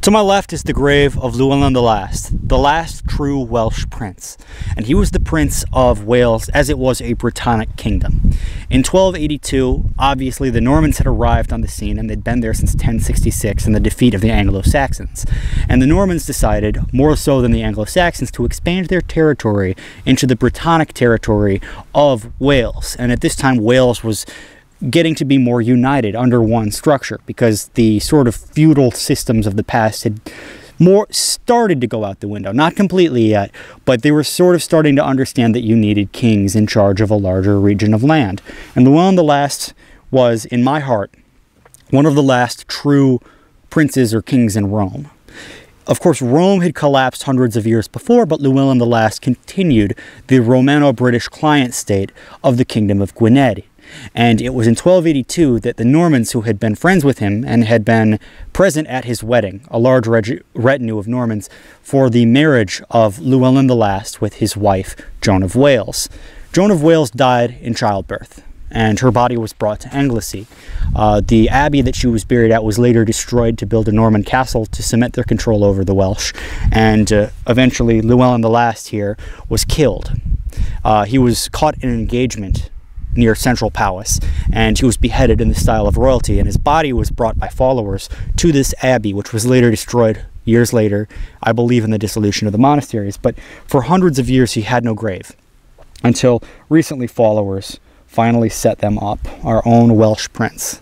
To my left is the grave of Llewelyn the last true Welsh prince, and he was the Prince of Wales as it was a Britannic kingdom. In 1282, obviously the Normans had arrived on the scene, and they'd been there since 1066 in the defeat of the Anglo-Saxons. And the Normans decided, more so than the Anglo-Saxons, to expand their territory into the Britannic territory of Wales. And at this time, Wales was getting to be more united under one structure, because the sort of feudal systems of the past had more started to go out the window. Not completely yet, but they were sort of starting to understand that you needed kings in charge of a larger region of land. And Llewelyn the Last was, in my heart, one of the last true princes or kings in Rome. Of course, Rome had collapsed hundreds of years before, but Llewelyn the Last continued the Romano-British client state of the Kingdom of Gwynedd. And it was in 1282 that the Normans, who had been friends with him and had been present at his wedding, a large retinue of Normans, for the marriage of Llewelyn the Last with his wife, Joan of Wales. Joan of Wales died in childbirth, and her body was brought to Anglesey. The abbey that she was buried at was later destroyed to build a Norman castle to cement their control over the Welsh, and eventually Llewelyn the Last here was killed. He was caught in an engagement near Central Palace, and he was beheaded in the style of royalty, and his body was brought by followers to this abbey, which was later destroyed years later, I believe, in the dissolution of the monasteries. But for hundreds of years he had no grave, until recently followers finally set them up, our own Welsh prince.